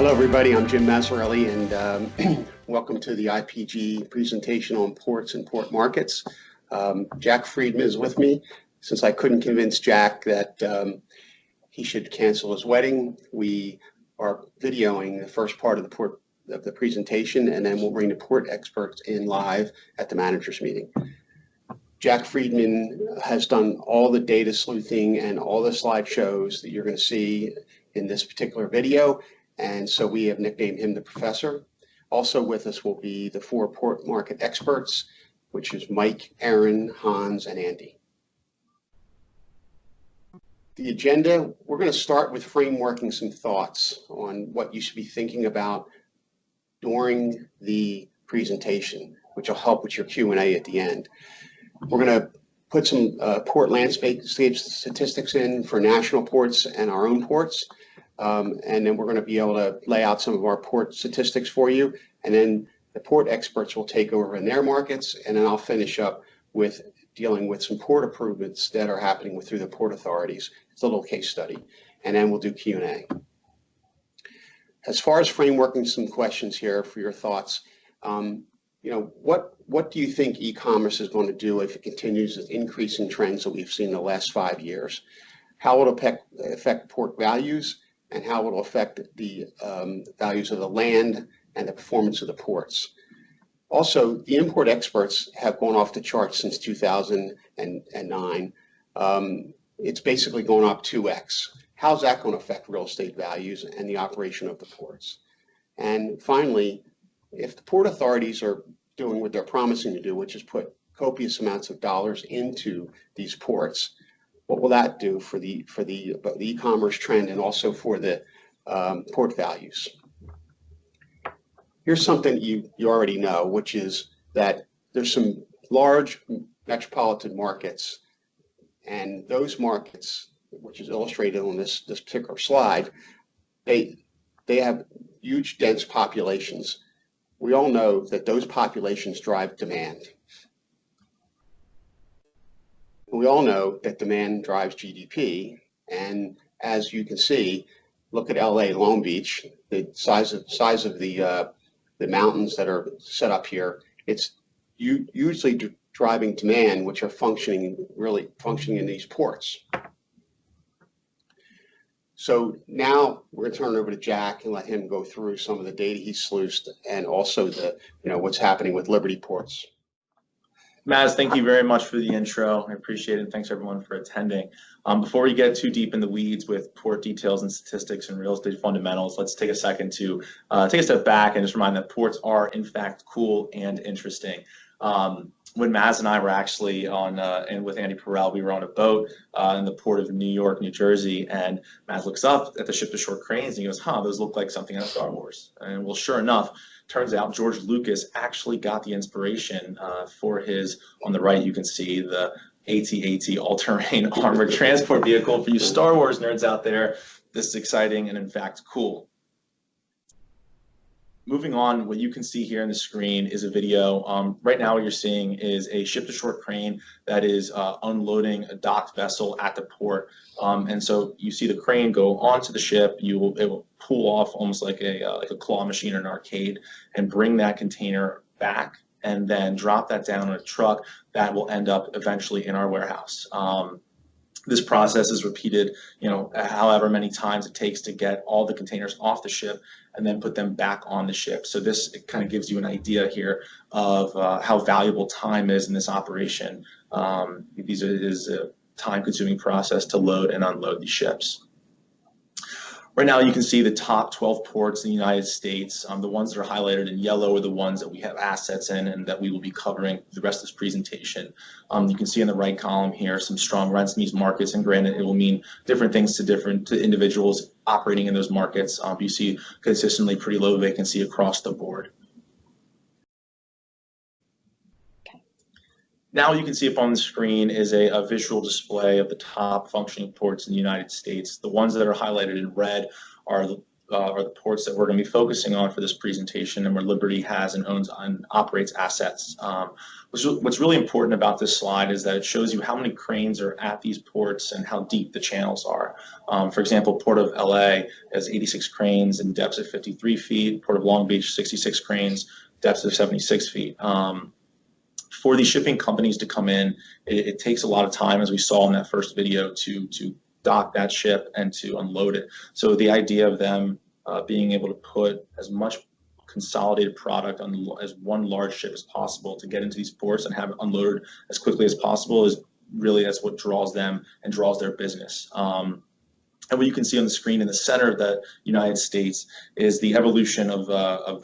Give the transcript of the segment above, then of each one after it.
Hello, everybody. I'm Jim Mazzarelli, and welcome to the IPG presentation on ports and port markets. Jack Friedman is with me. Since I couldn't convince Jack that he should cancel his wedding, we are videoing the first part of the presentation, and then we'll bring the port experts in live at the managers meeting. Jack Friedman has done all the data sleuthing and all the slideshows that you're going to see in this particular video. And so we have nicknamed him the professor. Also with us will be the four port market experts, which is Mike, Aaron, Hans, and Andy. The agenda, we're going to start with frameworking some thoughts on what you should be thinking about during the presentation, which will help with your Q&A at the end. We're going to put some port landscape statistics in for national ports and our own ports. And then we're going to be able to lay out some of our port statistics for you. And then the port experts will take over in their markets. And then I'll finish up with dealing with some port improvements that are happening through the port authorities. It's a little case study. And then we'll do Q&A. As far as frameworking some questions here for your thoughts, what do you think e-commerce is going to do if it continues with increasing trends that we've seen in the last 5 years? How will it affect port values? And how it will affect the values of the land and the performance of the ports. Also, the import experts have gone off the charts since 2009. It's basically going up 2x. How's that going to affect real estate values and the operation of the ports? And finally, if the port authorities are doing what they're promising to do, which is put copious amounts of dollars into these ports, what will that do for the e-commerce trend and also for the port values? Here's something you already know, which is that there's some large metropolitan markets, and those markets, which is illustrated on this particular slide, they have huge dense populations. We all know that those populations drive demand. We all know that demand drives GDP, and as you can see, look at LA, Long Beach, the size of the mountains that are set up here. It's usually driving demand, which are really functioning in these ports. So now we're going to turn it over to Jack and let him go through some of the data he sleuthed and also what's happening with Liberty ports. Mazz, thank you very much for the intro. I appreciate it. Thanks everyone for attending. Before we get too deep in the weeds with port details and statistics and real estate fundamentals, let's take a second to take a step back and just remind that ports are in fact cool and interesting. When Mazz and I were actually and with Andy Perel, we were on a boat in the port of New York, New Jersey, and Mazz looks up at the ship-to-shore cranes and he goes, those look like something out of Star Wars. And well, sure enough, turns out George Lucas actually got the inspiration for his, on the right you can see the AT-AT all-terrain armored transport vehicle. For you Star Wars nerds out there, this is exciting and in fact cool. Moving on, what you can see here on the screen is a video. Right now what you're seeing is a ship-to-shore crane that is unloading a docked vessel at the port. And so you see the crane go onto the ship. It will pull off almost like a claw machine or an arcade and bring that container back and then drop that down on a truck that will end up eventually in our warehouse. This process is repeated, however many times it takes to get all the containers off the ship and then put them back on the ship. So this kind of gives you an idea here of how valuable time is in this operation. It is a time-consuming process to load and unload these ships. Right now you can see the top 12 ports in the United States. The ones that are highlighted in yellow are the ones that we have assets in and that we will be covering the rest of this presentation. You can see in the right column here some strong rents in these markets, and granted it will mean different things to individuals operating in those markets. You see consistently pretty low vacancy across the board. Now you can see up on the screen is a visual display of the top functioning ports in the United States. The ones that are highlighted in red are are the ports that we're going to be focusing on for this presentation, and where Liberty has and owns and operates assets. What's really important about this slide is that it shows you how many cranes are at these ports and how deep the channels are. For example, Port of LA has 86 cranes and depths of 53 feet. Port of Long Beach, 66 cranes, depths of 76 feet. For these shipping companies to come in, it takes a lot of time, as we saw in that first video, to dock that ship and to unload it. So the idea of them being able to put as much consolidated product on as one large ship as possible to get into these ports and have it unloaded as quickly as possible is really, that's what draws them and draws their business. And what you can see on the screen in the center of the United States is the evolution of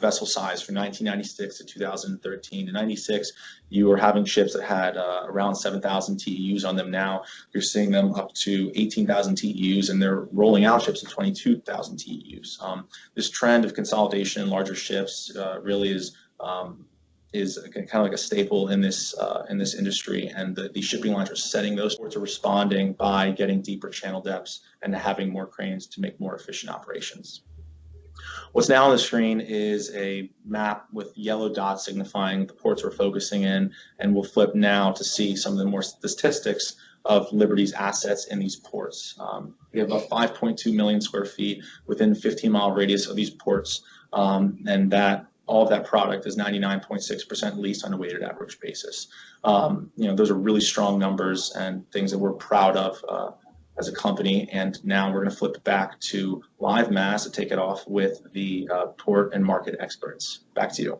vessel size from 1996 to 2013. In 96, you were having ships that had around 7,000 TEUs on them. Now you're seeing them up to 18,000 TEUs, and they're rolling out ships of 22,000 TEUs. This trend of consolidation in larger ships really is kind of like a staple in this industry, and the shipping lines are setting those. Ports are responding by getting deeper channel depths and having more cranes to make more efficient operations. What's now on the screen is a map with yellow dots signifying the ports we're focusing in, and we'll flip now to see some of the more statistics of Liberty's assets in these ports. We have about 5.2 million square feet within 15-mile radius of these ports, and all of that product is 99.6% leased on a weighted average basis. Those are really strong numbers and things that we're proud of as a company. And now we're going to flip back to live Mazz to take it off with the port and market experts. Back to you.